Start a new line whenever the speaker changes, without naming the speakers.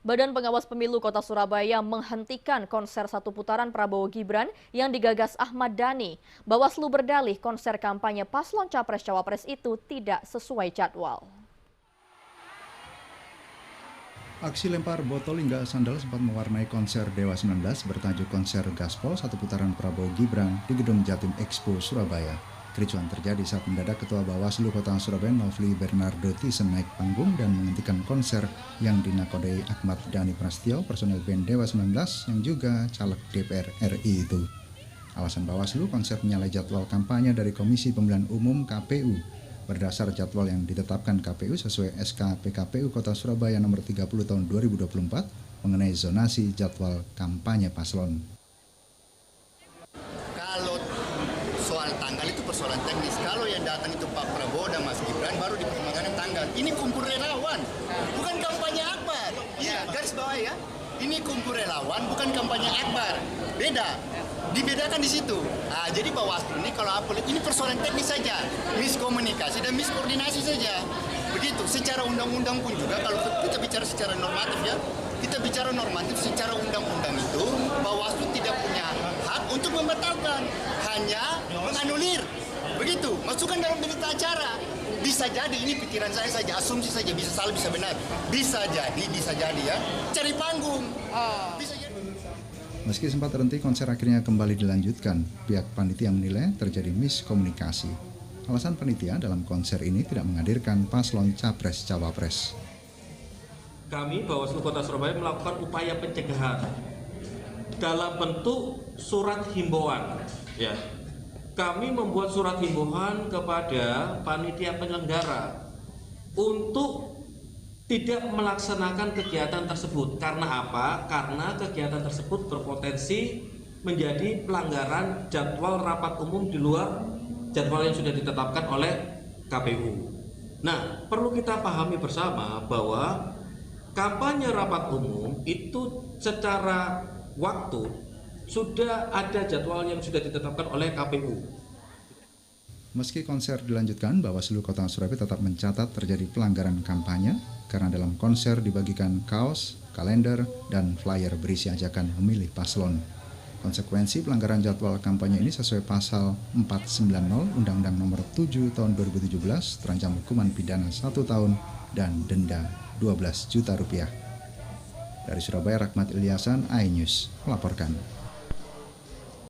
Badan Pengawas Pemilu Kota Surabaya menghentikan konser satu putaran Prabowo Gibran yang digagas Ahmad Dhani. Bawaslu berdalih konser kampanye paslon Capres-Cawapres itu tidak sesuai jadwal.
Aksi lempar botol hingga sandal sempat mewarnai konser Dewa 19 bertajuk konser Gaspol satu putaran Prabowo Gibran di Gedung Jatim Expo, Surabaya. Kericuan terjadi saat mendadak Ketua Bawaslu Kota Surabaya Nofli Bernardo Thyssen naik panggung dan menghentikan konser yang dinakodai Ahmad Dhani Prasetyo, personel band Dewa 19 yang juga caleg DPR RI itu. Alasan Bawaslu, konser menyalahi jadwal kampanye dari Komisi Pemilihan Umum KPU berdasar jadwal yang ditetapkan KPU sesuai SK PKPU Kota Surabaya nomor 30 tahun 2024 mengenai zonasi jadwal kampanye paslon.
Kalau soal tanggal itu persoalan teknis. Kalau yang datang itu Pak Prabowo dan Mas Gibran baru dipertimbangkan tanggal. Ini kumpul relawan, bukan kampanye akbar. Ya, garis bawah ya. Ini kumpul relawan, bukan kampanye akbar. Beda. Dibedakan di situ. Nah, jadi Bawaslu ini kalau apa ini persoalan teknis saja, miskomunikasi dan miskoordinasi saja. Begitu. Secara undang-undang pun juga kalau kita bicara secara normatif ya, kita bicara normatif secara undang-undang itu Bawaslu tidak punya hak untuk membatalkan, hanya menganulir. Begitu. Masukkan dalam berita acara. Bisa jadi ini pikiran saya saja, asumsi saja, bisa salah bisa benar. Bisa jadi ya. Cari panggung. Bisa jadi.
Meski sempat terhenti, konser akhirnya kembali dilanjutkan. Pihak panitia menilai terjadi miskomunikasi. Alasan panitia dalam konser ini tidak menghadirkan paslon Capres-Cawapres.
Kami Bawaslu Kota Surabaya melakukan upaya pencegahan dalam bentuk surat himbauan. Ya, kami membuat surat himbauan kepada panitia penyelenggara untuk tidak melaksanakan kegiatan tersebut. Karena apa? Karena kegiatan tersebut berpotensi menjadi pelanggaran jadwal rapat umum di luar jadwal yang sudah ditetapkan oleh KPU. Nah, perlu kita pahami bersama bahwa kampanye rapat umum itu secara waktu sudah ada jadwal yang sudah ditetapkan oleh KPU.
Meski konser dilanjutkan, Bawaslu Kota Surabaya tetap mencatat terjadi pelanggaran kampanye karena dalam konser dibagikan kaos, kalender, dan flyer berisi ajakan memilih paslon. Konsekuensi pelanggaran jadwal kampanye ini sesuai pasal 490 Undang-Undang Nomor 7 Tahun 2017 terancam hukuman pidana 1 tahun dan denda 12 juta rupiah. Dari Surabaya, Rahmat Ilyasan, iNews melaporkan.